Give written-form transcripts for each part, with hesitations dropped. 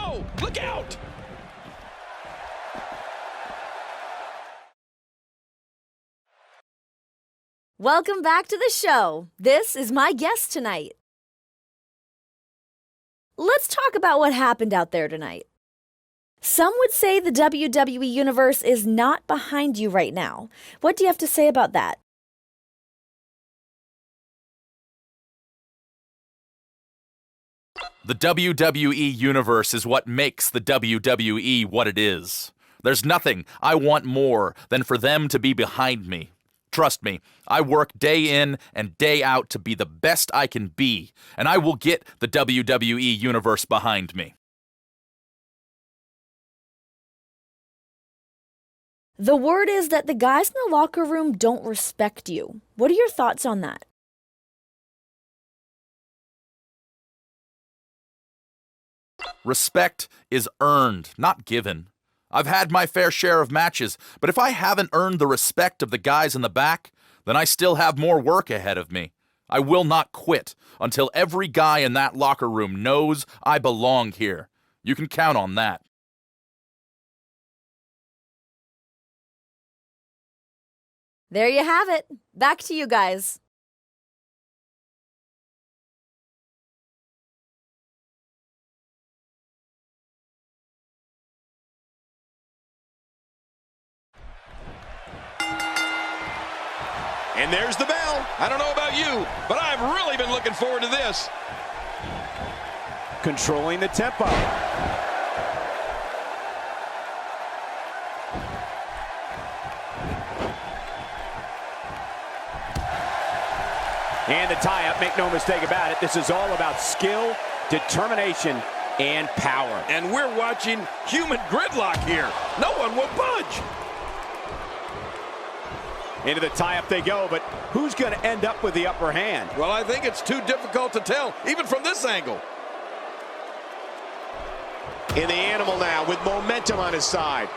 no! Look out! Welcome back to the show. This is my guest tonight. Let's talk about what happened out there tonight. Some would say the WWE Universe is not behind you right now. What do you have to say about that? The WWE Universe is what makes the WWE what it is. There's nothing I want more than for them to be behind me. Trust me, I work day in and day out to be the best I can be, and I will get the WWE Universe behind me. The word is that the guys in the locker room don't respect you. What are your thoughts on that? Respect is earned, not given. I've had my fair share of matches, but if I haven't earned the respect of the guys in the back, then I still have more work ahead of me. I will not quit until every guy in that locker room knows I belong here. You can count on that. There you have it. Back to you guys. And there's the bell. I don't know about you, but I've really been looking forward to this. Controlling the tempo. And the tie-up, make no mistake about it, this is all about skill, determination, and power. And we're watching human gridlock here. No one will budge. Into the tie-up they go, but who's going to end up with the upper hand? Well, I think it's too difficult to tell, even from this angle. In the animal now, with momentum on his side.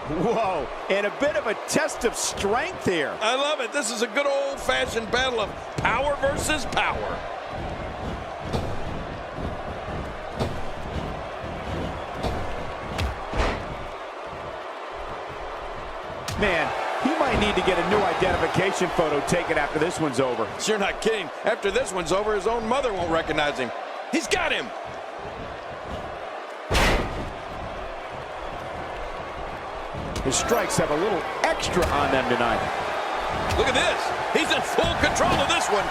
Whoa, and a bit of a test of strength here. I love it. This is a good old-fashioned battle of power versus power. Man, he might need to get a new identification photo taken after this one's over. You're not kidding. After this one's over, his own mother won't recognize him. He's got him. His strikes have a little extra on them tonight. Look at this. He's in full control of this one.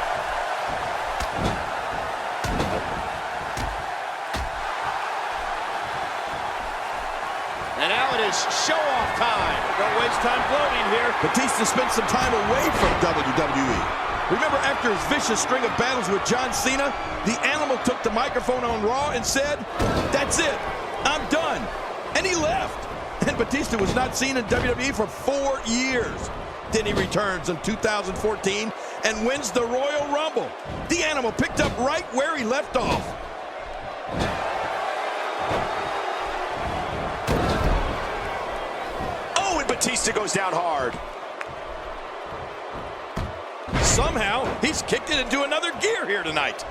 And now it is show-off time. Don't waste time gloating here. Batista spent some time away from WWE. Remember, after his vicious string of battles with John Cena, the Animal took the microphone on Raw and said, "That's it. I'm done." And he left. And Batista was not seen in WWE for 4 years. Then he returns in 2014 and wins the Royal Rumble. The Animal picked up right where he left off. Oh, and Batista goes down hard. Somehow, he's kicked it into another gear here tonight.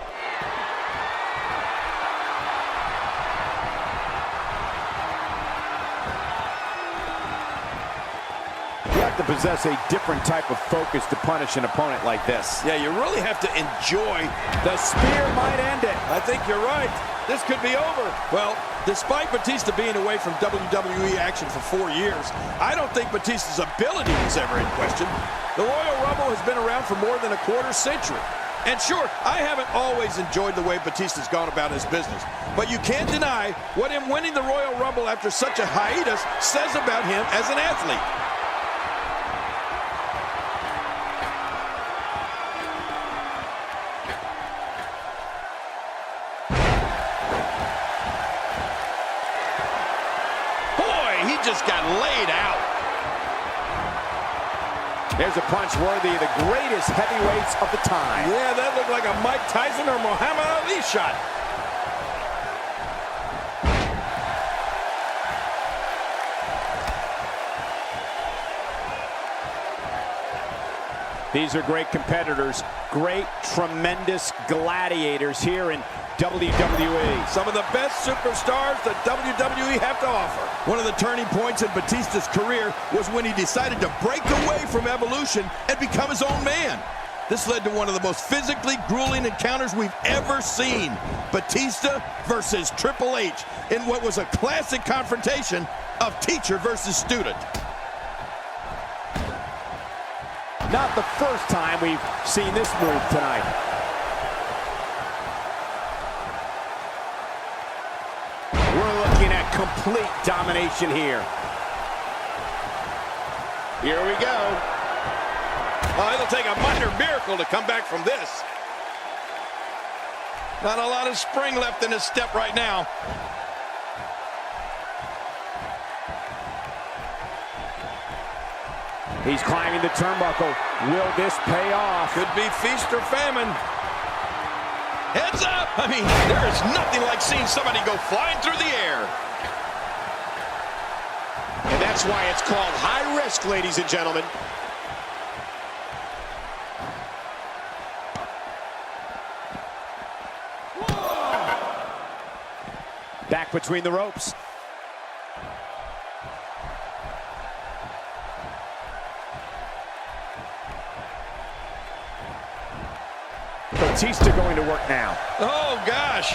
You have to possess a different type of focus to punish an opponent like this. Yeah, you really have to enjoy. The spear might end it. I think you're right. This could be over. Well, despite Batista being away from WWE action for 4 years, I don't think Batista's ability is ever in question. The Royal Rumble has been around for more than a quarter century. And sure, I haven't always enjoyed the way Batista's gone about his business, but you can't deny what him winning the Royal Rumble after such a hiatus says about him as an athlete. He just got laid out. There's a punch worthy of the greatest heavyweights of the time. Yeah, that looked like a Mike Tyson or Muhammad Ali shot. These are great competitors, great, tremendous gladiators here, and WWE. Some of the best superstars that WWE have to offer. One of the turning points in Batista's career was when he decided to break away from Evolution and become his own man. This led to one of the most physically grueling encounters we've ever seen. Batista versus Triple H in what was a classic confrontation of teacher versus student. Not the first time we've seen this move tonight. We're looking at complete domination here. Here we go. Oh, it'll take a minor miracle to come back from this. Not a lot of spring left in his step right now. He's climbing the turnbuckle. Will this pay off? Could be feast or famine. Heads up! I mean, there is nothing like seeing somebody go flying through the air. And that's why it's called high risk, ladies and gentlemen. Back between the ropes. Batista going to work now. Oh, gosh.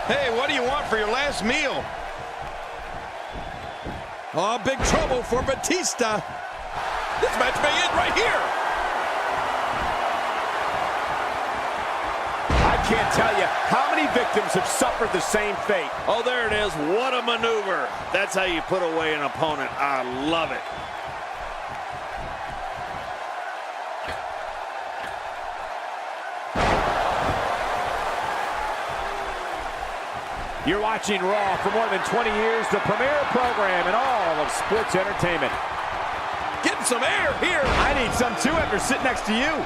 Hey, what do you want for your last meal? Oh, big trouble for Batista. This match may end right here. I can't tell you how many victims have suffered the same fate. Oh, there it is. What a maneuver. That's how you put away an opponent. I love it. You're watching Raw. For more than 20 years, the premier program in all of sports entertainment. Getting some air here. I need some too after sitting next to you.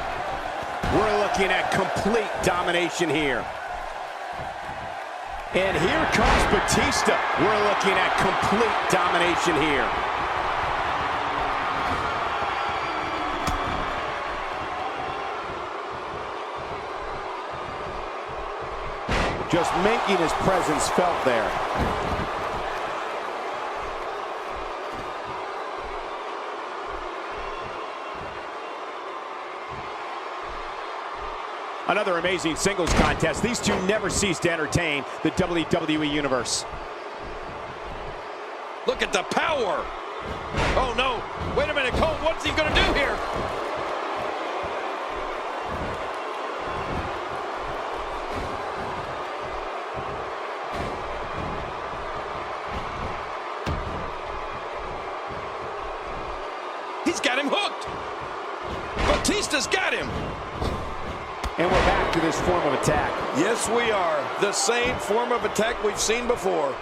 We're looking at complete domination here. And here comes Batista. We're looking at complete domination here. Just making his presence felt there. Another amazing singles contest. These two never cease to entertain the WWE Universe. Look at the power. Oh, no. Wait a minute, Cole. What's he going to do here? He's got him hooked. Batista's got him. And we're back to this form of attack. Yes, we are. The same form of attack we've seen before.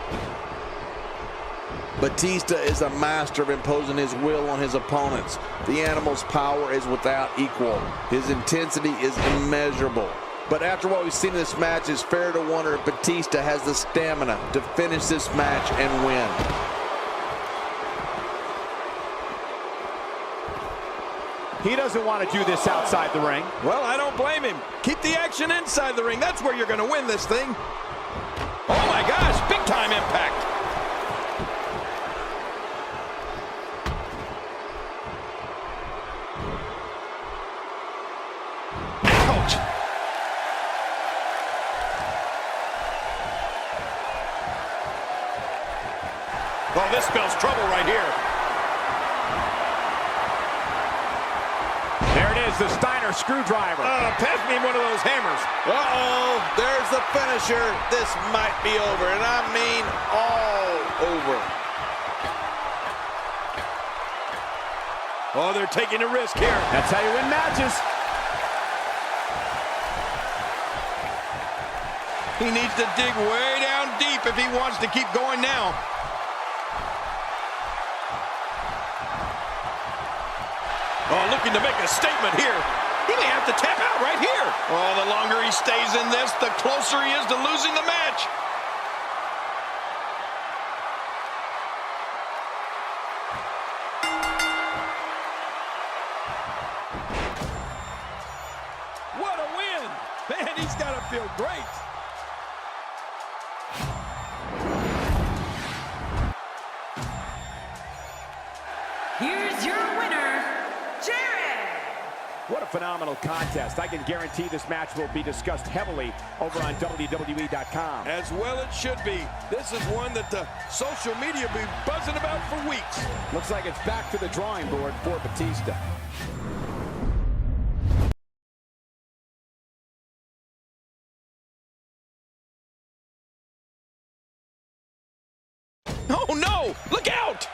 Batista is a master of imposing his will on his opponents. The animal's power is without equal. His intensity is immeasurable. But after what we've seen in this match, it's fair to wonder if Batista has the stamina to finish this match and win. He doesn't want to do this outside the ring. Well, I don't blame him. Keep the action inside the ring. That's where you're going to win this thing. Oh, my gosh. Big time impact. Ouch. Oh, this spells trouble right here. The Steiner screwdriver. Pass me one of those hammers. Uh-oh, there's the finisher. This might be over, and I mean all over. Oh, they're taking a risk here. That's how you win matches. He needs to dig way down deep if he wants to keep going now. Oh, looking to make a statement here. He may have to tap out right here. Oh, the longer he stays in this, the closer he is to losing the match. What a win. Man, he's got to feel great. phenomenal contest. I can guarantee this match will be discussed heavily over on WWE.com. As well it should be. This is one that the social media will be buzzing about for weeks. Looks like it's back to the drawing board for Batista. Oh no! Look out!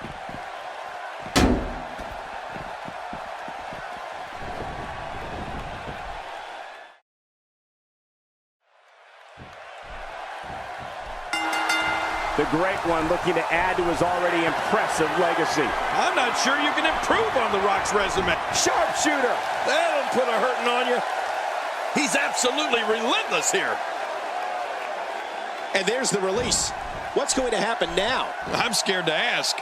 The great one looking to add to his already impressive legacy. I'm not sure you can improve on The Rock's resume. Sharpshooter! That'll put a hurting on you. He's absolutely relentless here. And there's the release. What's going to happen now? I'm scared to ask.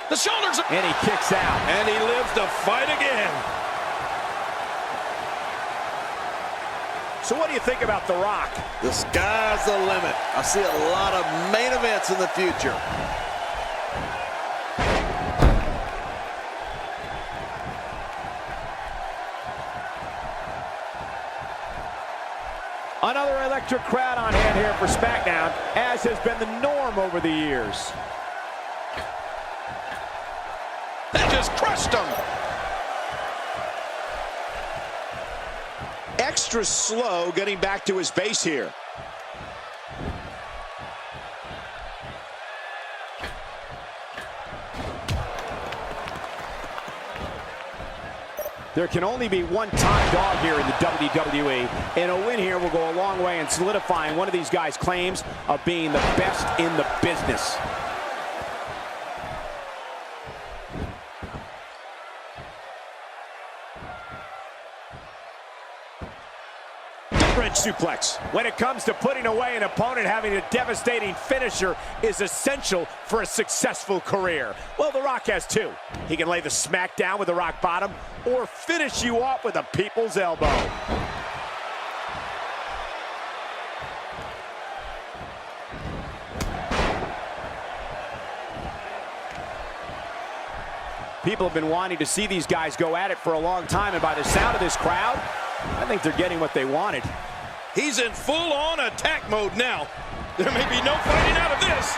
The shoulders are... And he kicks out. And he lives to fight again. So what do you think about The Rock? The sky's the limit. I see a lot of main events in the future. Another electric crowd on hand here for SmackDown, as has been the norm over the years. That just crushed him. Extra slow getting back to his base here. There can only be one top dog here in the WWE, and a win here will go a long way in solidifying one of these guys' claims of being the best in the business. French suplex. When it comes to putting away an opponent, having a devastating finisher is essential for a successful career. Well, The Rock has two. He can lay the smack down with the rock bottom or finish you off with a people's elbow. People have been wanting to see these guys go at it for a long time, and by the sound of this crowd, I think they're getting what they wanted. He's in full-on attack mode now. There may be no fighting out of this.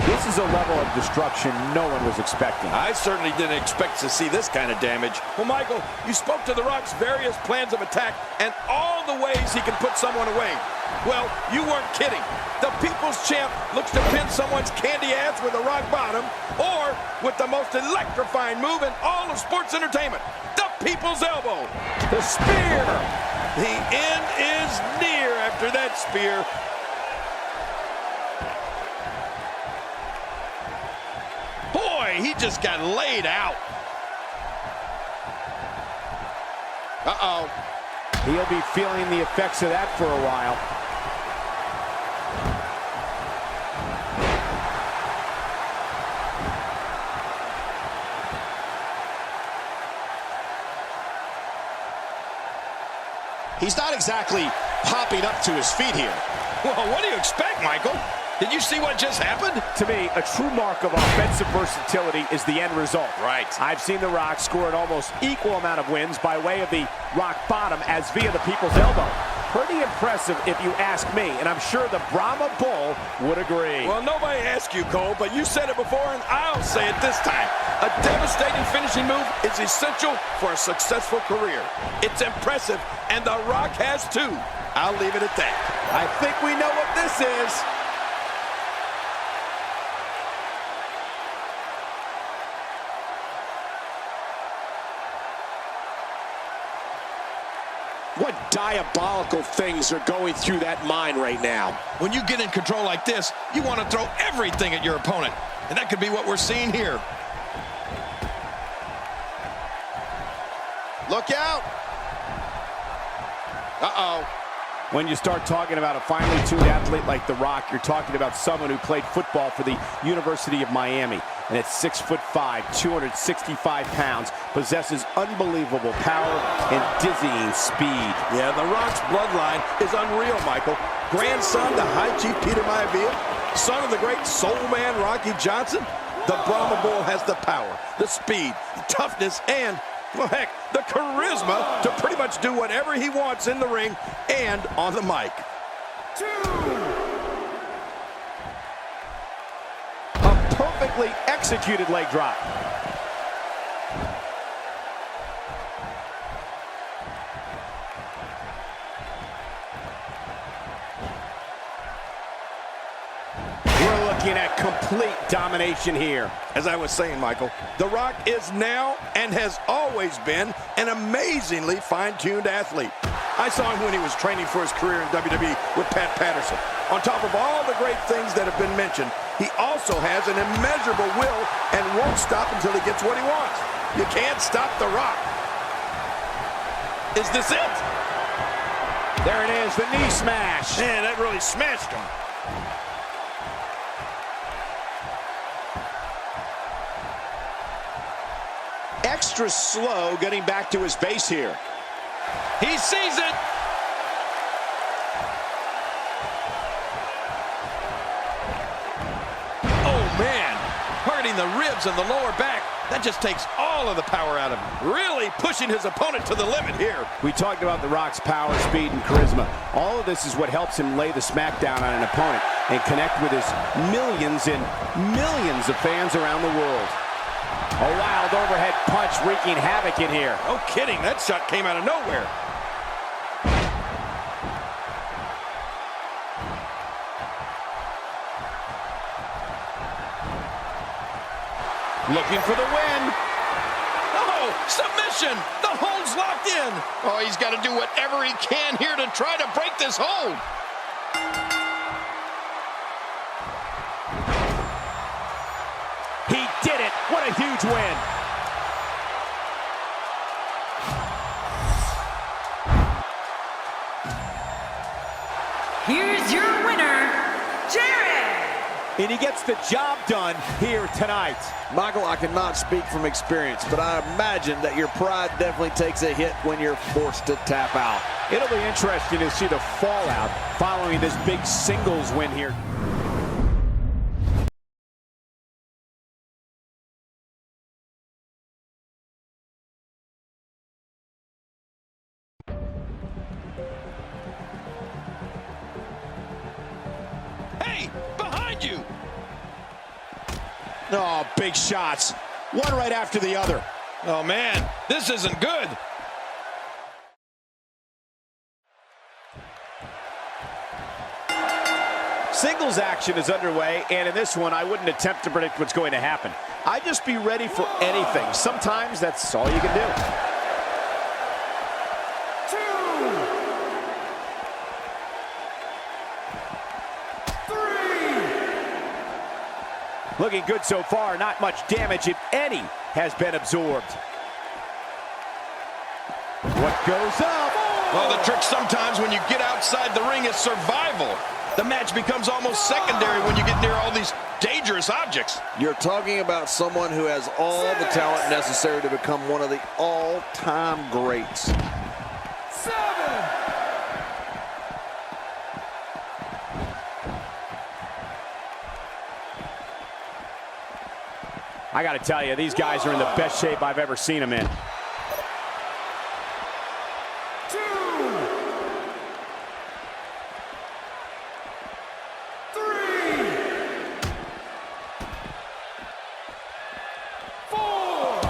This is a level of destruction no one was expecting. I certainly didn't expect to see this kind of damage. Well, Michael, you spoke to The Rock's various plans of attack and all the ways he can put someone away. Well, you weren't kidding. The People's Champ looks to pin someone's candy ass with a rock bottom or with the most electrifying move in all of sports entertainment, the People's Elbow. The spear! The end is near after that spear. Boy, he just got laid out. Uh-oh. He'll be feeling the effects of that for a while. He's not exactly popping up to his feet here. Well, what do you expect, Michael? Did you see what just happened? To me, a true mark of offensive versatility is the end result. Right. I've seen The Rock score an almost equal amount of wins by way of the rock bottom as via the People's Elbow. Pretty impressive if you ask me, and I'm sure the Brahma Bull would agree. Well, nobody asked you, Cole, but you said it before, and I'll say it this time. A devastating finishing move is essential for a successful career. It's impressive, and The Rock has too. I'll leave it at that. I think we know what this is. What diabolical things are going through that mind right now? When you get in control like this, you want to throw everything at your opponent. And that could be what we're seeing here. Look out! Uh-oh. When you start talking about a finely tuned athlete like The Rock, you're talking about someone who played football for the University of Miami. and at 6'5", 265 pounds, possesses unbelievable power and dizzying speed. Yeah, The Rock's bloodline is unreal, Michael. Grandson to High Chief Peter Maivia, son of the great soul man Rocky Johnson. The Brahma Bull has the power, the speed, the toughness, and, well, heck, the charisma to pretty much do whatever he wants in the ring and on the mic. A perfectly executed leg drop. We're looking at complete domination here. As I was saying, Michael, The Rock is now and has always been an amazingly fine-tuned athlete. I saw him when he was training for his career in WWE with Pat Patterson. On top of all the great things that have been mentioned, he also has an immeasurable will and won't stop until he gets what he wants. You can't stop The Rock. Is this it? There it is, the knee smash. Man, that really smashed him. Extra slow getting back to his base here. He sees it. Oh, man. Targeting the ribs and the lower back. That just takes all of the power out of him. Really pushing his opponent to the limit here. We talked about The Rock's power, speed, and charisma. All of this is what helps him lay the smackdown on an opponent and connect with his millions and millions of fans around the world. A wild overhead punch wreaking havoc in here. No kidding. That shot came out of nowhere. Looking for the win. Oh, submission. The hold's locked in. Oh, he's got to do whatever he can here to try to break this hold. He did it. What a huge win. Here's your winner, Jarrid. And he gets the job done here tonight. Michael, I cannot speak from experience, but I imagine that your pride definitely takes a hit when you're forced to tap out. It'll be interesting to see the fallout following this big singles win here. Hey, behind you. Oh, big shots. One right after the other. Oh, man, this isn't good. Singles action is underway, and in this one, I wouldn't attempt to predict what's going to happen. I'd just be ready for anything. Sometimes that's all you can do. Looking good so far. Not much damage, if any, has been absorbed. What goes up? Well, the trick sometimes when you get outside the ring is survival. The match becomes almost secondary when you get near all these dangerous objects. You're talking about someone who has all the talent necessary to become one of the all-time greats. 7. I got to tell you, these guys are in the best shape I've ever seen them in. 2. 3. 4.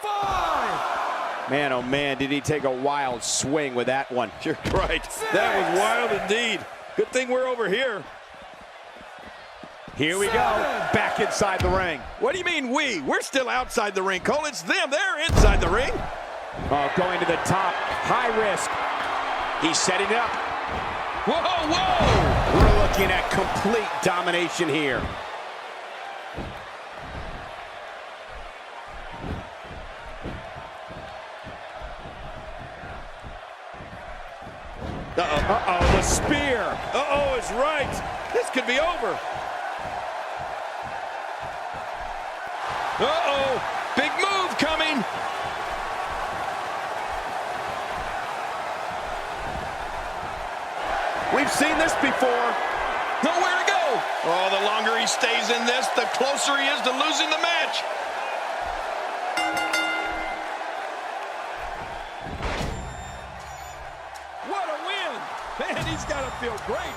5. Man, oh man, did he take a wild swing with that one. You're right. That was wild indeed. Good thing we're over here. Here we go, back inside the ring. What do you mean we? We're still outside the ring, Cole. It's them. They're inside the ring. Oh, going to the top, high risk. He's setting it up. Whoa, whoa! We're looking at complete domination here. Uh-oh. Uh-oh, the spear. Uh-oh, is right. This could be over. Uh-oh. Big move coming. We've seen this before. Nowhere to go. Oh, the longer he stays in this, the closer he is to losing the match. What a win. Man, he's got to feel great.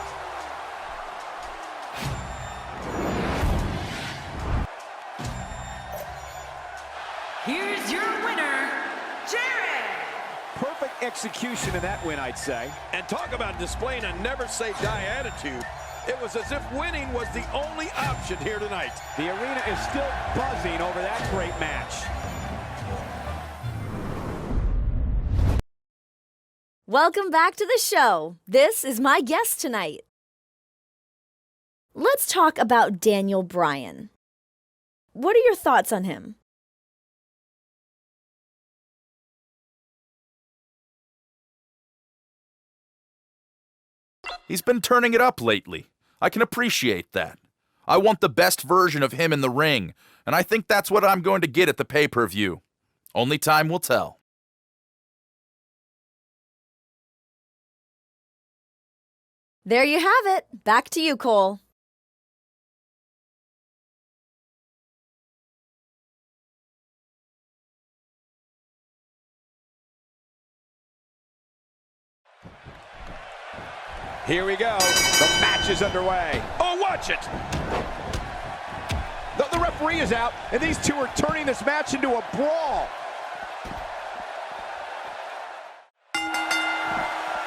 Here's your winner, Jarrid. Perfect execution in that win, I'd say. And talk about displaying a never-say-die attitude. It was as if winning was the only option here tonight. The arena is still buzzing over that great match. Welcome back to the show. This is my guest tonight. Let's talk about Daniel Bryan. What are your thoughts on him? He's been turning it up lately. I can appreciate that. I want the best version of him in the ring, and I think that's what I'm going to get at the pay-per-view. Only time will tell. There you have it. Back to you, Cole. Here we go. The match is underway. Oh, watch it. The referee is out, and these two are turning this match into a brawl.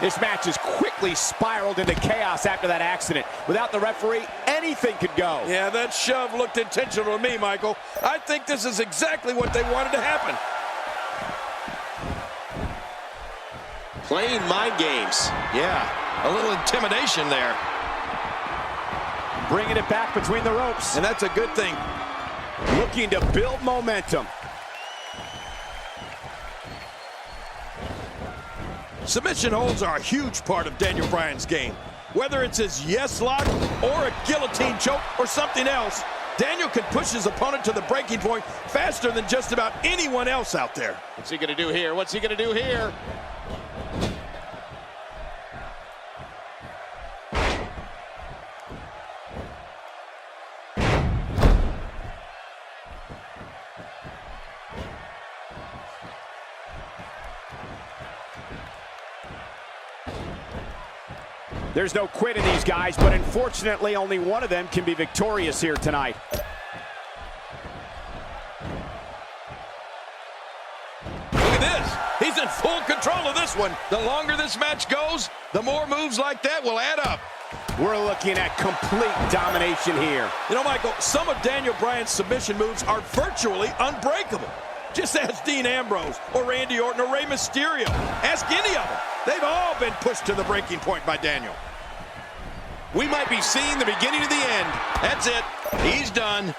This match has quickly spiraled into chaos after that accident. Without the referee, anything could go. Yeah, that shove looked intentional to me, Michael. I think this is exactly what they wanted to happen. Playing mind games. Yeah, a little intimidation there. Bringing it back between the ropes. And that's a good thing. Looking to build momentum. Submission holds are a huge part of Daniel Bryan's game. Whether it's his yes lock or a guillotine choke or something else, Daniel can push his opponent to the breaking point faster than just about anyone else out there. What's he going to do here? What's he going to do here? There's no quit in these guys, but unfortunately only one of them can be victorious here tonight. Look at this. He's in full control of this one. The longer this match goes, the more moves like that will add up. We're looking at complete domination here. You know, Michael, some of Daniel Bryan's submission moves are virtually unbreakable. Just ask Dean Ambrose or Randy Orton or Rey Mysterio. Ask any of them. They've all been pushed to the breaking point by Daniel. We might be seeing the beginning of the end. That's it. He's done.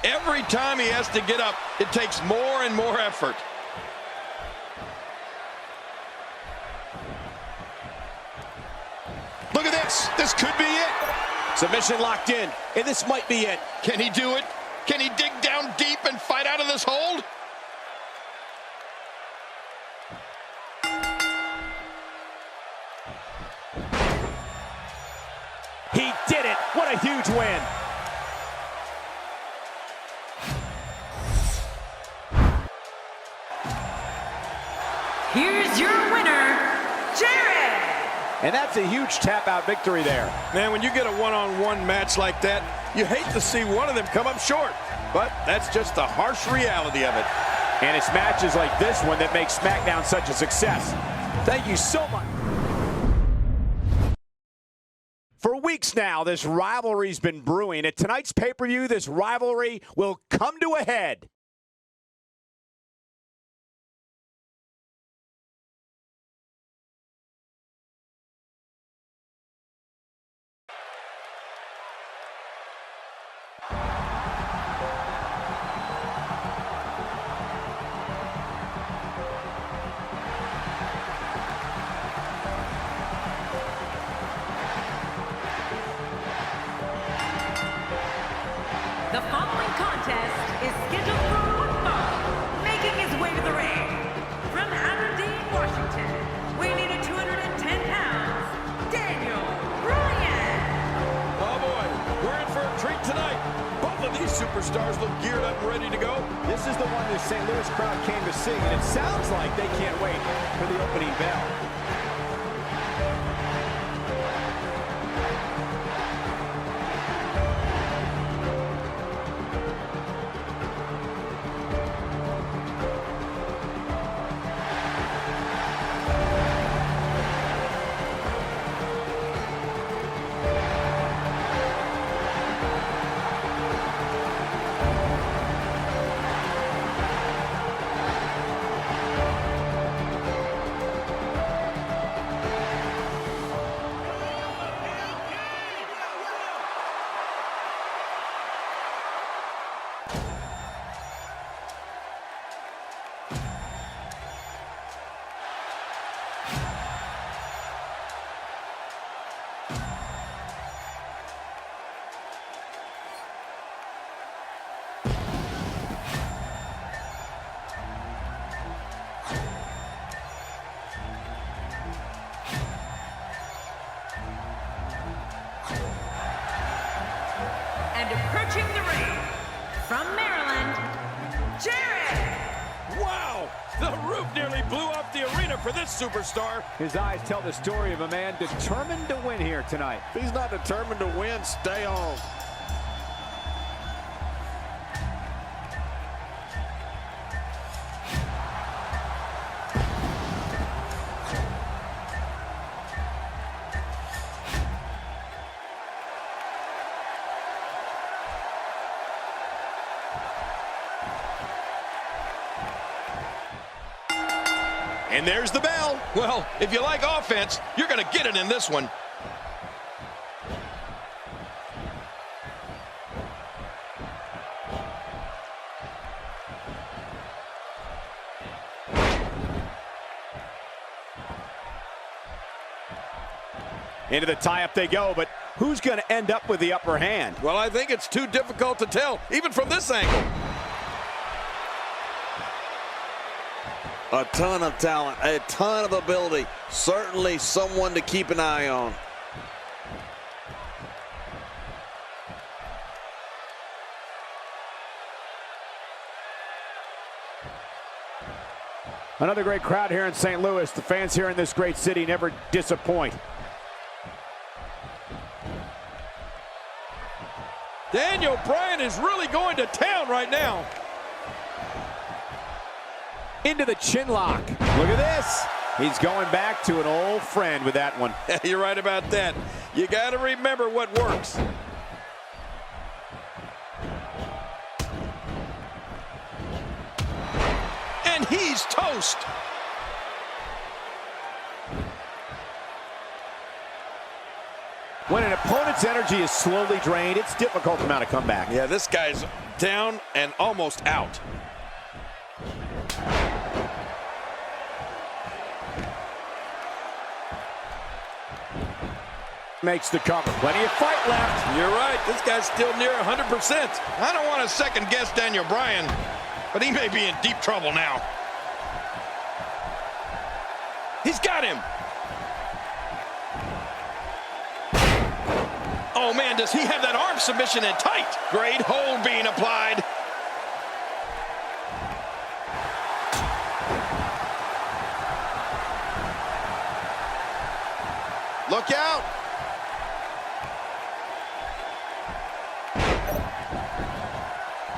Every time he has to get up, it takes more and more effort. Look at this. This could be it. Submission locked in, and this might be it. Can he do it? Can he dig down deep and fight out of this hold? He did it. What a huge win. Here's your winner, Jarrid. And that's a huge tap-out victory there. Man, when you get a one-on-one match like that, you hate to see one of them come up short. But that's just the harsh reality of it. And it's matches like this one that make SmackDown such a success. Thank you so much. For weeks now, this rivalry's been brewing. At tonight's pay-per-view, this rivalry will come to a head. The following contest is scheduled for one fall. Making his way to the ring from Aberdeen, Washington, weighing in at 210 pounds, Daniel Bryan. Oh boy, we're in for a treat tonight. Both of these superstars look geared up and ready to go. This is the one the St. Louis crowd came to see, and it sounds like they can't wait for the opening bell. And approaching the ring from Maryland, Jarrid. Wow, the roof nearly blew off the arena for this superstar. His eyes tell the story of a man determined to win here tonight. If he's not determined to win, stay home. And there's the bell. Well, if you like offense, you're going to get it in this one. Into the tie-up they go, but who's going to end up with the upper hand? Well, I think it's too difficult to tell, even from this angle. A ton of talent, a ton of ability. Certainly someone to keep an eye on. Another great crowd here in St. Louis. The fans here in this great city never disappoint. Daniel Bryan is really going to town right now. Into the chin lock. Look at this. He's going back to an old friend with that one. You're right about that. You got to remember what works. And he's toast. When an opponent's energy is slowly drained, it's difficult to mount a comeback. Yeah, this guy's down and almost out. Makes the cover. Plenty of fight left. You're right. This guy's still near 100%. I don't want to second guess Daniel Bryan, but he may be in deep trouble now. He's got him. Oh, man, does he have that arm submission in tight? Great hold being applied. Look out.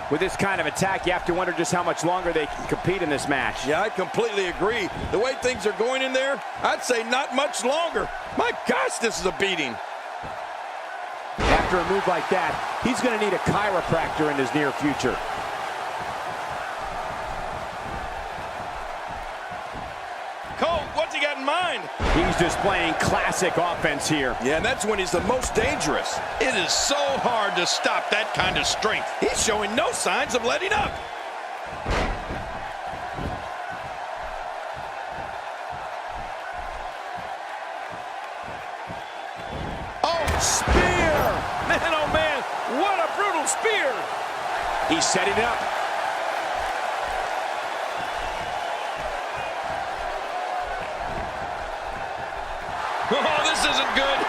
With this kind of attack, you have to wonder just how much longer they can compete in this match. Yeah, I completely agree. The way things are going in there, I'd say not much longer. My gosh, this is a beating. After a move like that, he's going to need a chiropractor in his near future. Cole, what's he got in mind? He's displaying classic offense here. Yeah, and that's when he's the most dangerous. It is so hard to stop that kind of strength. He's showing no signs of letting up. Oh, spear! Man, oh man, what a brutal spear! He's setting it up. Oh, this isn't good.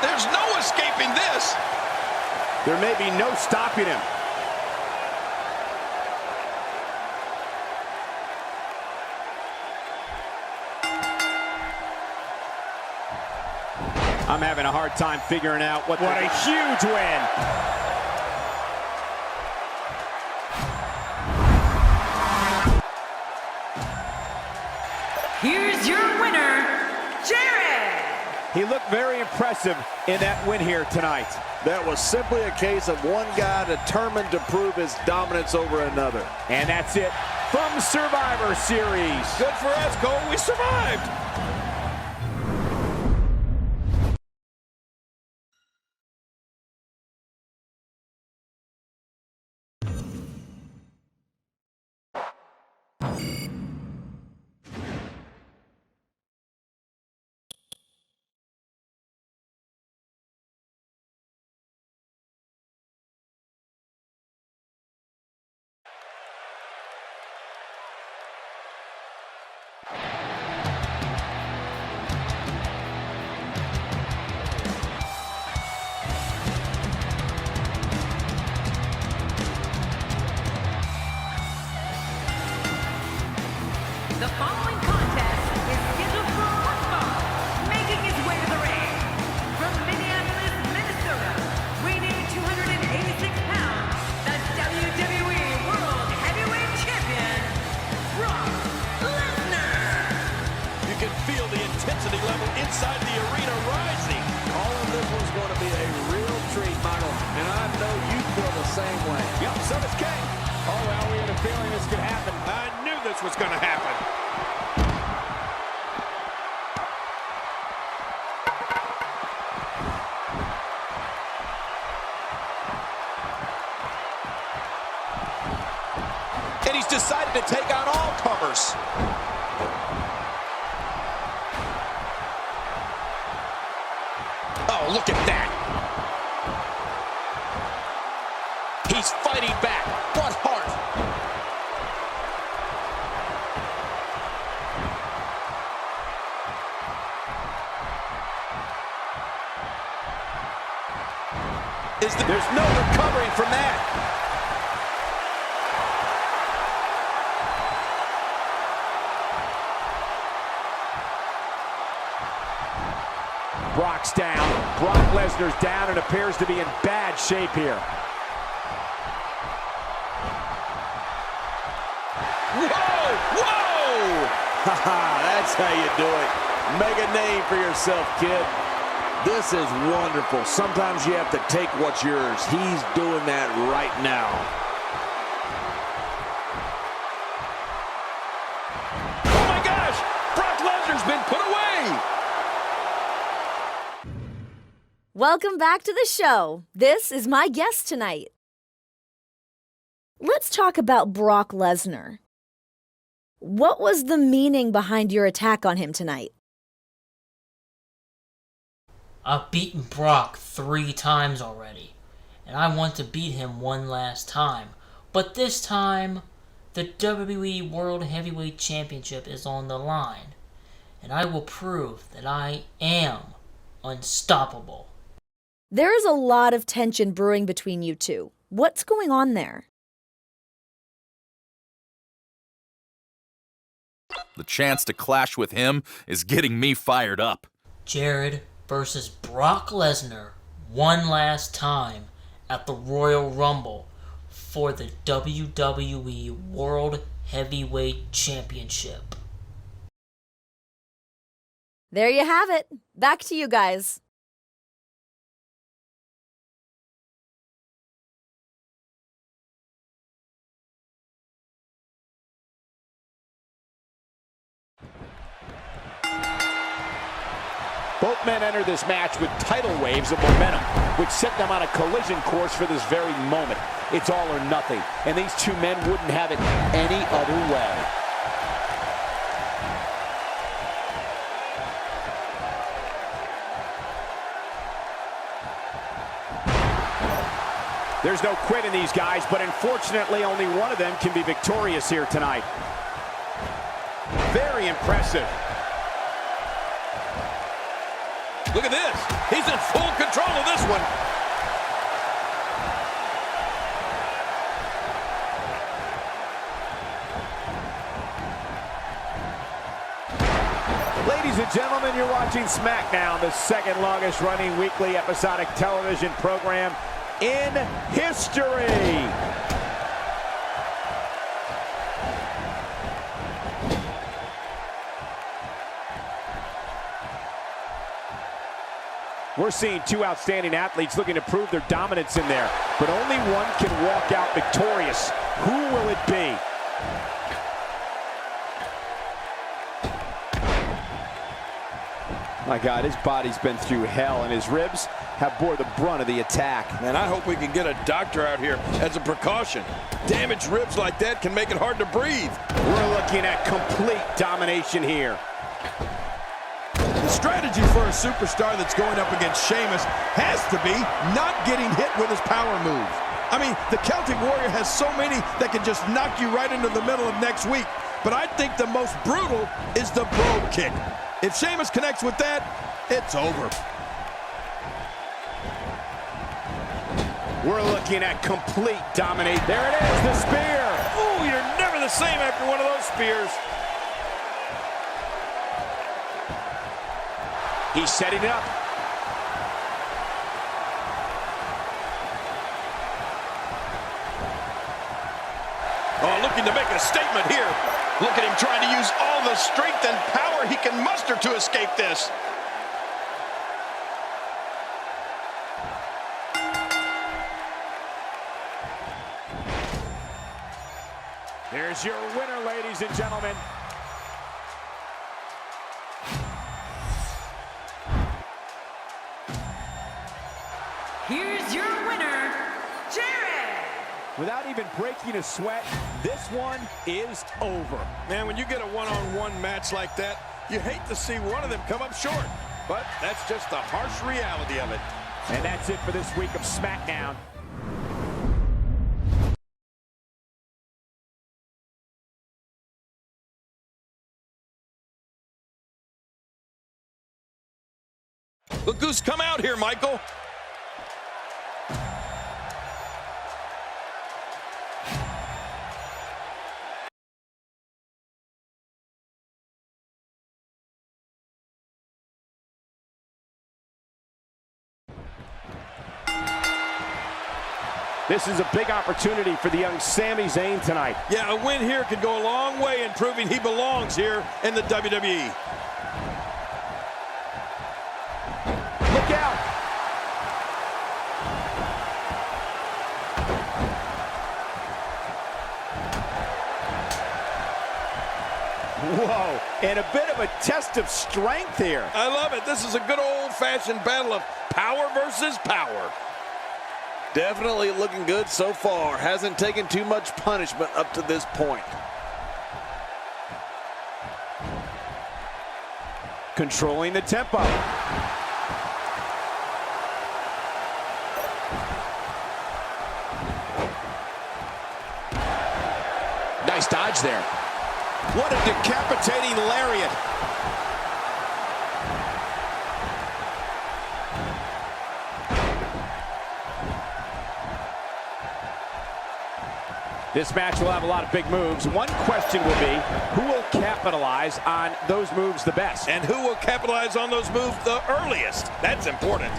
There's no escaping this. There may be no stopping him. I'm having a hard time figuring out what a huge win. Here's your winner, Jarrid. He looked very impressive in that win here tonight. That was simply a case of one guy determined to prove his dominance over another. And that's it from Survivor Series. Good for us, Cole. We survived. The following contest is scheduled for one fall, making his way to the ring. From Minneapolis, Minnesota, weighing 286 pounds, the WWE World Heavyweight Champion, Brock Lesnar. You can feel the intensity level inside the arena rising. Calling this one's going to be a real treat, Michael. And I know you feel the same way. Yep, so does Kane. Oh, well, we had a feeling this could happen. I knew this was going to happen. And he's decided to take on all comers. Oh, look at that. He's fighting back. What heart. There's no recovering from that. Brock's down. Brock Lesnar's down and appears to be in bad shape here. Whoa! Whoa! Haha, that's how you do it. Make a name for yourself, kid. This is wonderful. Sometimes you have to take what's yours. He's doing that right now. Oh my gosh! Brock Lesnar's been put away! Welcome back to the show. This is my guest tonight. Let's talk about Brock Lesnar. What was the meaning behind your attack on him tonight? I've beaten Brock 3 times already, and I want to beat him one last time. But this time, the WWE World Heavyweight Championship is on the line, and I will prove that I am unstoppable. There is a lot of tension brewing between you two. What's going on there? The chance to clash with him is getting me fired up. Jarrid versus Brock Lesnar one last time at the Royal Rumble for the WWE World Heavyweight Championship. There you have it. Back to you guys. Both men enter this match with tidal waves of momentum, which set them on a collision course for this very moment. It's all or nothing, and these two men wouldn't have it any other way. There's no quit in these guys, but unfortunately only one of them can be victorious here tonight. Very impressive. Look at this. He's in full control of this one. Ladies and gentlemen, you're watching SmackDown, the second longest running weekly episodic television program in history. We're seeing two outstanding athletes looking to prove their dominance in there, but only one can walk out victorious. Who will it be? My God, his body's been through hell, and his ribs have bore the brunt of the attack. Man, I hope we can get a doctor out here as a precaution. Damaged ribs like that can make it hard to breathe. We're looking at complete domination here. The strategy for a superstar that's going up against Sheamus has to be not getting hit with his power moves. I mean, the Celtic Warrior has so many that can just knock you right into the middle of next week. But I think the most brutal is the brogue kick. If Sheamus connects with that, it's over. We're looking at complete domination. There it is, the spear. Ooh, you're never the same after one of those spears. He's setting it up. Oh, looking to make a statement here. Look at him trying to use all the strength and power he can muster to escape this. There's your winner, ladies and gentlemen. Here's your winner, Jarrid. Without even breaking a sweat, this one is over. Man, when you get a one-on-one match like that, you hate to see one of them come up short. But that's just the harsh reality of it. And that's it for this week of SmackDown. Look who's come out here, Michael. This is a big opportunity for the young Sami Zayn tonight. Yeah, a win here could go a long way in proving he belongs here in the WWE. Look out! Whoa, and a bit of a test of strength here. I love it. This is a good old-fashioned battle of power versus power. Definitely looking good so far. Hasn't taken too much punishment up to this point. Controlling the tempo. Nice dodge there. What a decapitating lariat. This match will have a lot of big moves. One question will be, who will capitalize on those moves the best? And who will capitalize on those moves the earliest? That's important.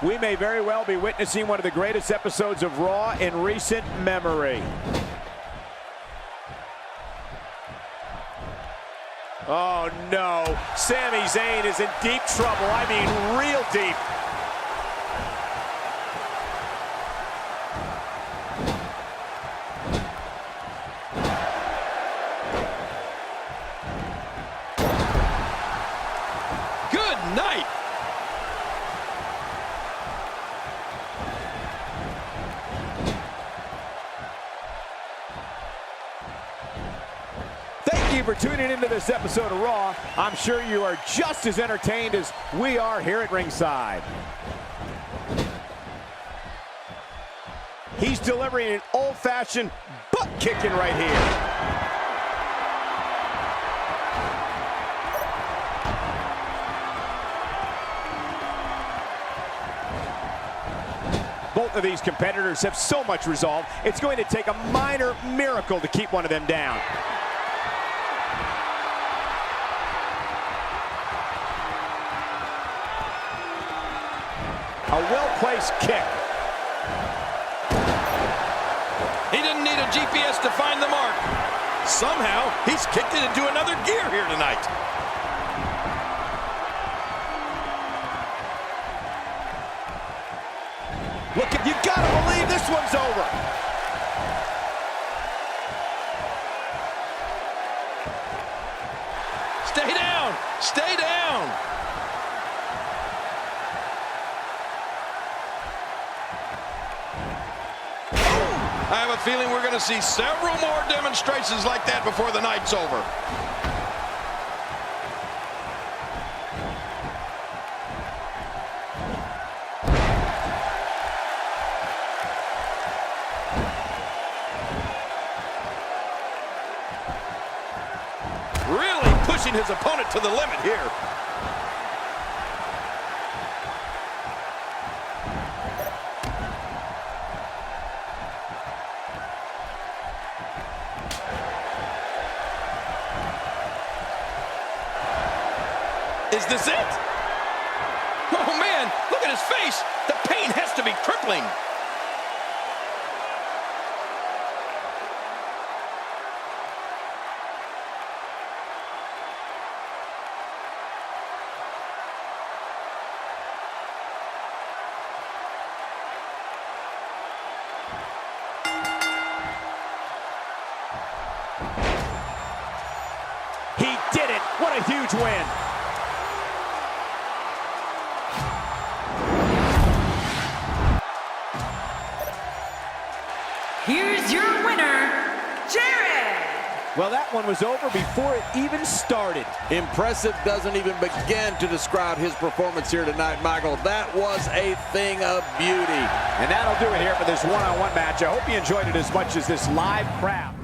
We may very well be witnessing one of the greatest episodes of Raw in recent memory. Oh no, Sami Zayn is in deep trouble. I mean, real deep. Thank you for tuning into this episode of Raw. I'm sure you are just as entertained as we are here at ringside. He's delivering an old-fashioned butt-kicking right here. Both of these competitors have so much resolve, it's going to take a minor miracle to keep one of them down. A well-placed kick. He didn't need a GPS to find the mark. Somehow, he's kicked it into another gear here tonight. Look, you gotta believe this one's over. Stay down! Stay down! I have a feeling we're going to see several more demonstrations like that before the night's over. Really pushing his opponent to the limit here. Is this it? Oh man, look at his face. The pain has to be crippling. He did it. What a huge win. Here's your winner, Jarrid. Well, that one was over before it even started. Impressive doesn't even begin to describe his performance here tonight, Michael. That was a thing of beauty. And that'll do it here for this one-on-one match. I hope you enjoyed it as much as this live crowd.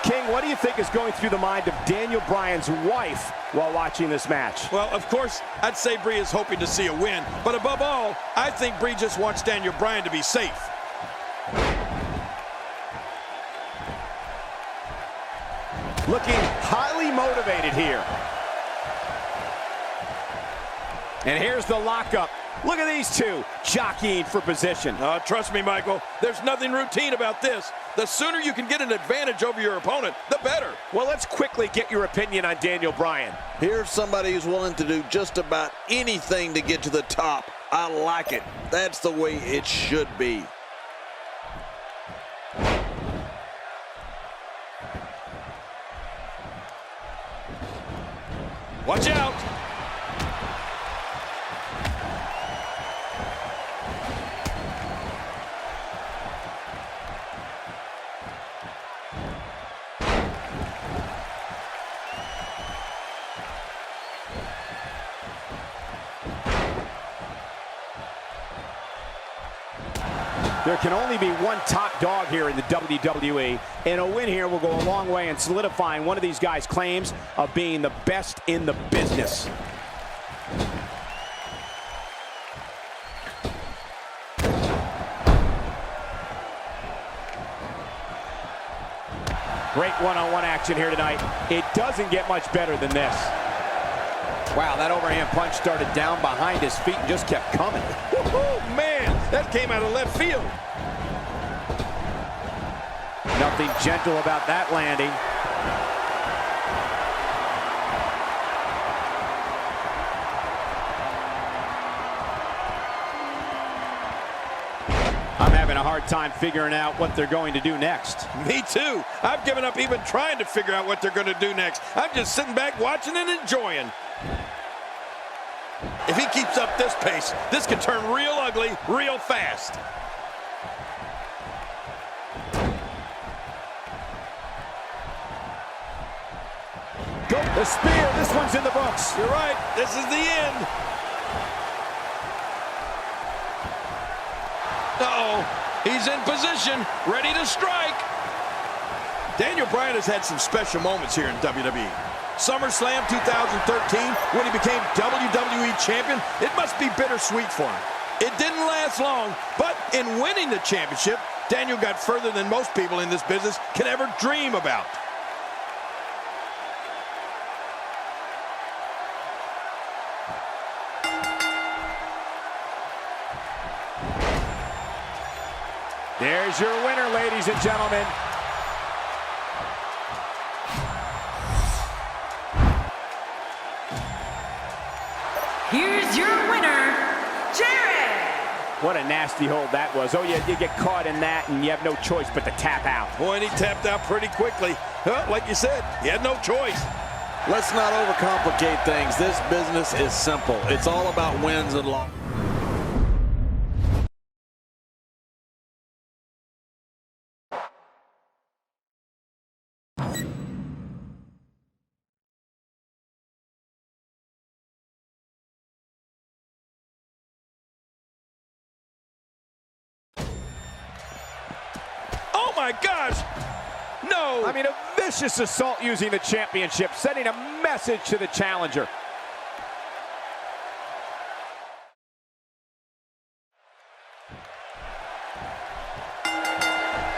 King, what do you think is going through the mind of Daniel Bryan's wife while watching this match? Well, of course, I'd say Bree is hoping to see a win. But above all, I think Bree just wants Daniel Bryan to be safe. Looking highly motivated here. And here's the lockup. Look at these two jockeying for position. Trust me, Michael, there's nothing routine about this. The sooner you can get an advantage over your opponent, the better. Well, let's quickly get your opinion on Daniel Bryan. Here's somebody who's willing to do just about anything to get to the top. I like it. That's the way it should be. Watch out. There can only be one top dog here in the WWE, and a win here will go a long way in solidifying one of these guys' claims of being the best in the business. Great one-on-one action here tonight. It doesn't get much better than this. Wow, that overhand punch started down behind his feet and just kept coming. Woohoo, man, that came out of left field. Nothing gentle about that landing. I'm having a hard time figuring out what they're going to do next. Me too. I've given up even trying to figure out what they're going to do next. I'm just sitting back watching and enjoying. If he keeps up this pace, this could turn real ugly real fast. Go, the spear, this one's in the books. You're right, this is the end. Uh-oh, he's in position, ready to strike. Daniel Bryan has had some special moments here in WWE. SummerSlam 2013, when he became WWE Champion, it must be bittersweet for him. It didn't last long, but in winning the championship, Daniel got further than most people in this business can ever dream about. There's your winner, ladies and gentlemen. Here's your winner, Jarrid. What a nasty hold that was. Oh, yeah, you get caught in that, and you have no choice but to tap out. Boy, and he tapped out pretty quickly. Like you said, he had no choice. Let's not overcomplicate things. This business is simple. It's all about wins and losses. Oh my gosh! No! I mean, a vicious assault using the championship, sending a message to the challenger.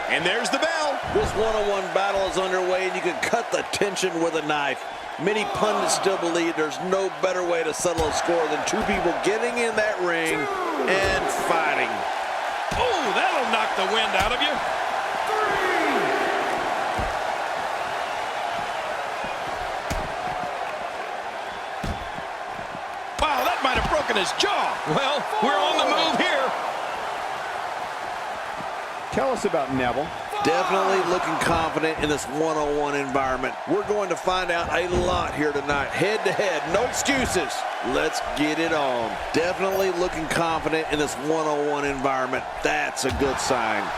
And there's the bell. This one-on-one battle is underway, and you can cut the tension with a knife. Many pundits still believe there's no better way to settle a score than two people getting in that ring and fighting. Oh, that'll knock the wind out of you. Wow, that might have broken his jaw. Well, we're on the move here. Tell us about Neville. Definitely looking confident in this one-on-one environment. We're going to find out a lot here tonight. Head-to-head, no excuses. Let's get it on. Definitely looking confident in this one-on-one environment. That's a good sign.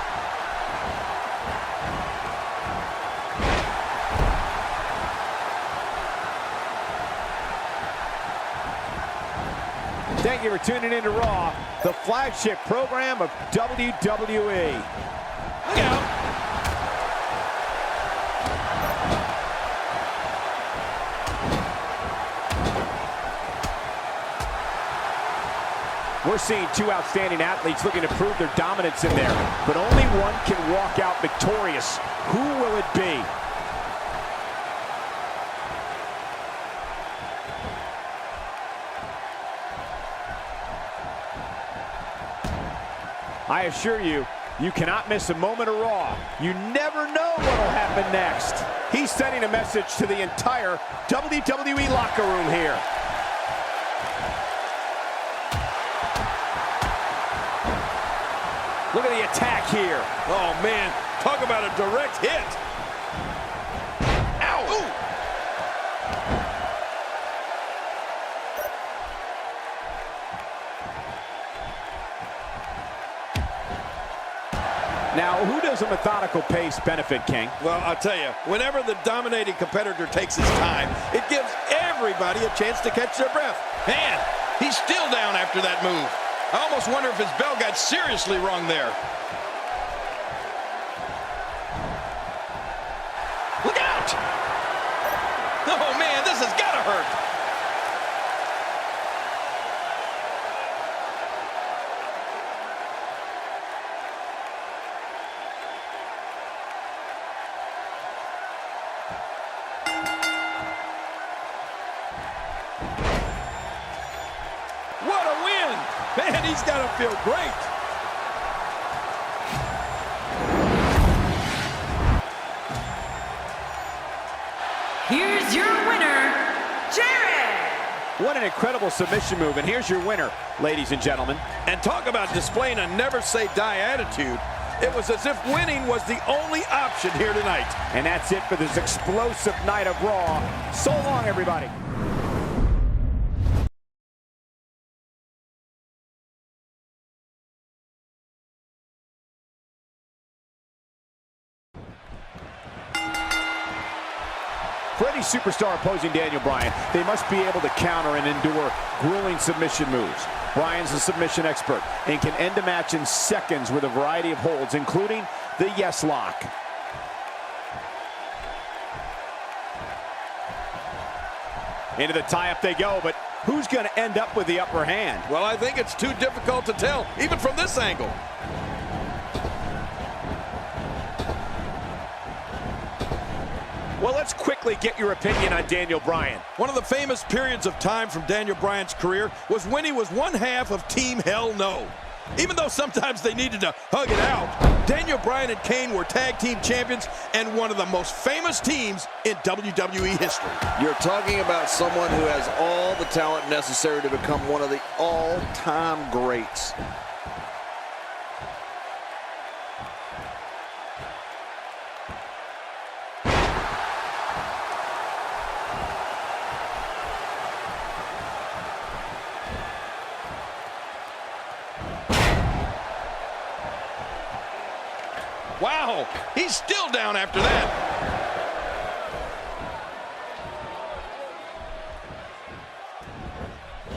Thank you for tuning in to Raw, the flagship program of WWE. Look out. We're seeing two outstanding athletes looking to prove their dominance in there, but only one can walk out victorious. Who will it be? I assure you, you cannot miss a moment of Raw. You never know what will happen next. He's sending a message to the entire WWE locker room here. Look at the attack here. Oh, man. Talk about a direct hit. Ow. Ooh. Now, who does a methodical pace benefit, King? Well, I'll tell you, whenever the dominating competitor takes his time, it gives everybody a chance to catch their breath. Man, he's still down after that move. I almost wonder if his bell got seriously wrong there. Look out! Oh, man, this has got to hurt. What a win! Man, he's got to feel great. Here's your winner, Jarrid. What an incredible submission move, and here's your winner, ladies and gentlemen. And talk about displaying a never-say-die attitude. It was as if winning was the only option here tonight. And that's it for this explosive night of Raw. So long, everybody. any superstar opposing Daniel Bryan, they must be able to counter and endure grueling submission moves. Bryan's a submission expert and can end a match in seconds with a variety of holds, including the yes lock. Into the tie-up they go, but who's going to end up with the upper hand? Well, I think it's too difficult to tell, even from this angle. Well, let's quickly get your opinion on Daniel Bryan. One of the famous periods of time from Daniel Bryan's career was when he was one half of Team Hell No. Even though sometimes they needed to hug it out, Daniel Bryan and Kane were tag team champions and one of the most famous teams in WWE history. You're talking about someone who has all the talent necessary to become one of the all-time greats. Wow, he's still down after that.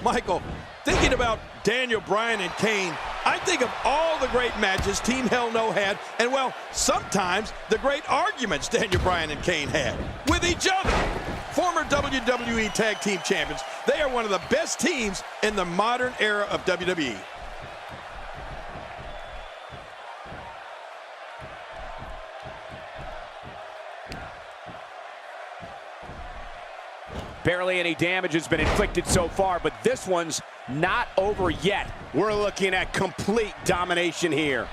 Michael, thinking about Daniel Bryan and Kane, I think of all the great matches Team Hell No had, and well, sometimes the great arguments Daniel Bryan and Kane had with each other. Former WWE Tag Team Champions, they are one of the best teams in the modern era of WWE. Barely any damage has been inflicted so far, but this one's not over yet. We're looking at complete domination here.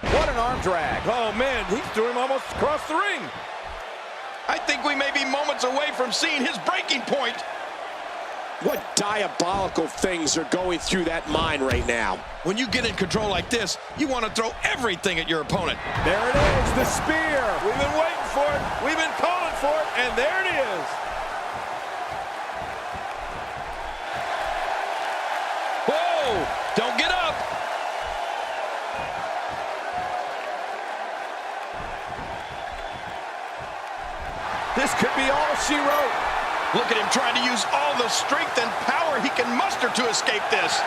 What an arm drag. Oh, man, he threw him almost across the ring. I think we may be moments away from seeing his breaking point. What diabolical things are going through that mind right now? When you get in control like this, you want to throw everything at your opponent. There it is, the spear. We've been waiting for it. We've been calling for it, and there it is. Whoa! Don't get up. This could be all she wrote. Look at him trying to use all the strength and power he can muster to escape this.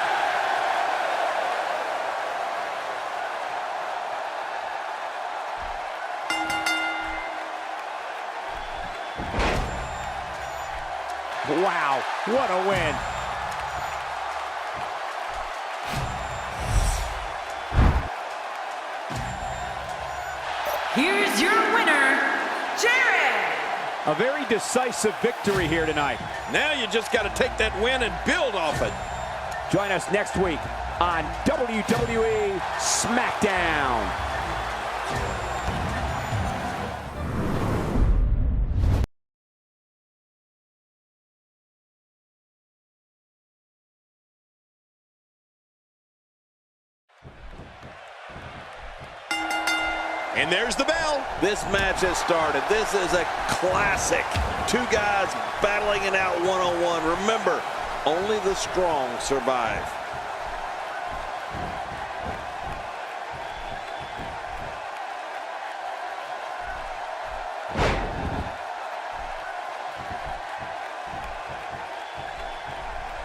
Wow, what a win. Here's your winner, Jarrid. A very decisive victory here tonight. Now you just got to take that win and build off it. Join us next week on WWE SmackDown. And there's the bell. This match has started. This is a classic. Two guys battling it out one-on-one. Remember, only the strong survive.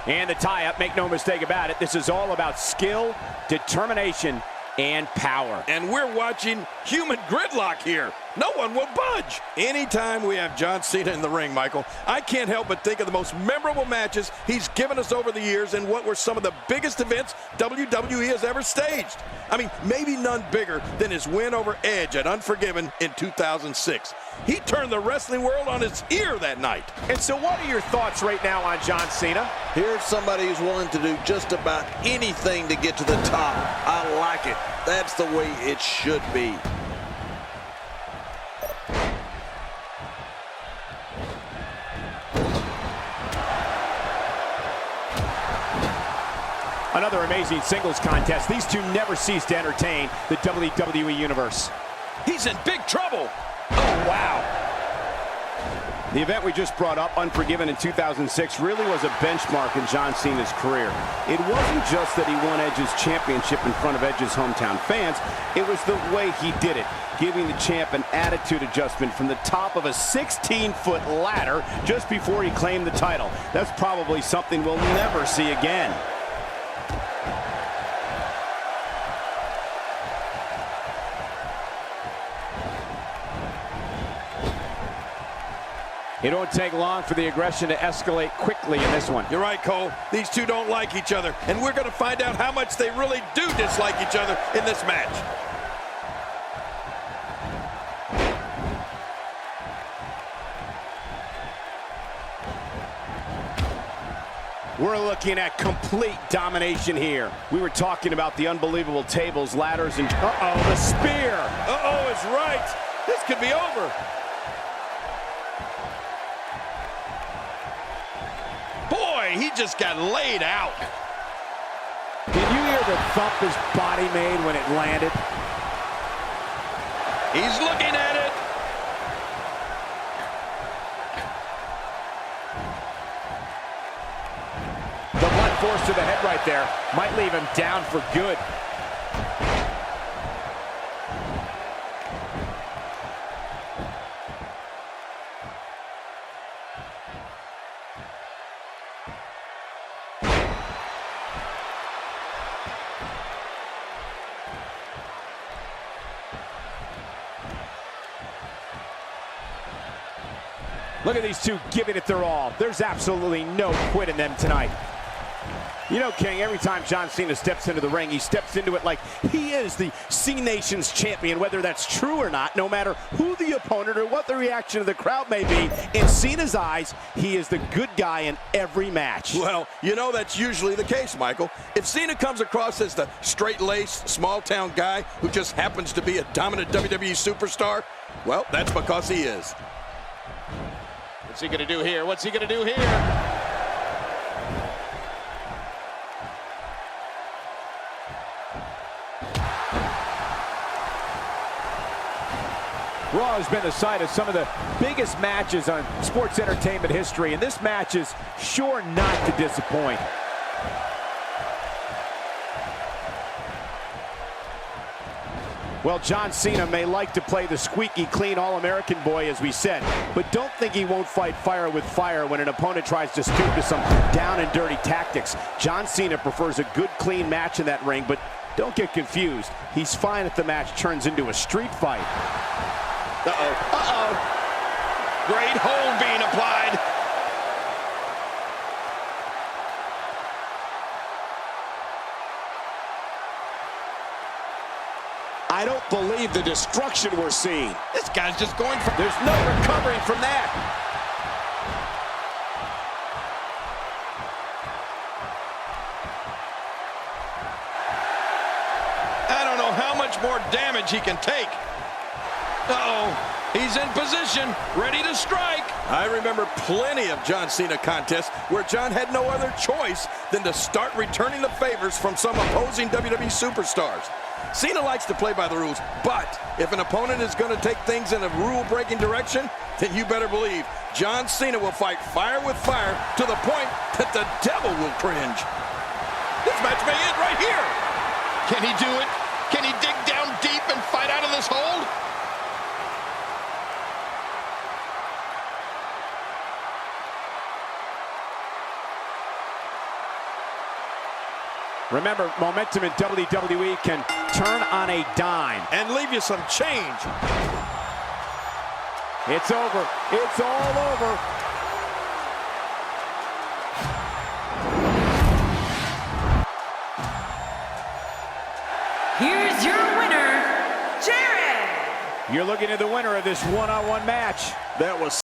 And the tie-up, make no mistake about it, this is all about skill, determination, and power. And we're watching human gridlock here. No one will budge. Anytime we have John Cena in the ring, Michael, I can't help but think of the most memorable matches he's given us over the years and what were some of the biggest events WWE has ever staged. I mean, maybe none bigger than his win over Edge at Unforgiven in 2006. He turned the wrestling world on its ear that night. And so what are your thoughts right now on John Cena? Here's somebody who's willing to do just about anything to get to the top. I like it. That's the way it should be. Another amazing singles contest. These two never cease to entertain the WWE Universe. He's in big trouble. Oh, wow. The event we just brought up, Unforgiven in 2006, really was a benchmark in John Cena's career. It wasn't just that he won Edge's championship in front of Edge's hometown fans, it was the way he did it, giving the champ an attitude adjustment from the top of a 16-foot ladder just before he claimed the title. That's probably something we'll never see again. It won't take long for the aggression to escalate quickly in this one. You're right, Cole. These two don't like each other, and we're going to find out how much they really do dislike each other in this match. We're looking at complete domination here. We were talking about the unbelievable tables, ladders, and uh-oh, the spear. Uh-oh is right. This could be over. Boy, he just got laid out. Did you hear the thump his body made when it landed? He's looking at it. The blunt force to the head right there might leave him down for good. Look at these two giving it their all. There's absolutely no quit in them tonight. You know, King, every time John Cena steps into the ring, he steps into it like he is the C-Nation's champion, whether that's true or not, no matter who the opponent or what the reaction of the crowd may be. In Cena's eyes, he is the good guy in every match. Well, you know that's usually the case, Michael. If Cena comes across as the straight-laced, small-town guy who just happens to be a dominant WWE superstar, well, that's because he is. What's he going to do here? What's he going to do here? Raw has been the site of some of the biggest matches on sports entertainment history, and this match is sure not to disappoint. Well, John Cena may like to play the squeaky clean All-American boy, as we said, but don't think he won't fight fire with fire when an opponent tries to stoop to some down and dirty tactics. John Cena prefers a good, clean match in that ring, but don't get confused. He's fine if the match turns into a street fight. Uh-oh. Uh-oh. Great hold being applied. I don't believe the destruction we're seeing. This guy's just going for... There's no recovering from that. I don't know how much more damage he can take. Uh-oh, he's in position, ready to strike. I remember plenty of John Cena contests where John had no other choice than to start returning the favors from some opposing WWE superstars. Cena likes to play by the rules, but if an opponent is going to take things in a rule-breaking direction, then you better believe John Cena will fight fire with fire to the point that the devil will cringe. This match may end right here. Can he do it? Can he dig down deep and fight out of this hold? Remember, momentum in WWE can turn on a dime. And leave you some change. It's over. It's all over. Here's your winner, Jarrid. You're looking at the winner of this one-on-one match. That was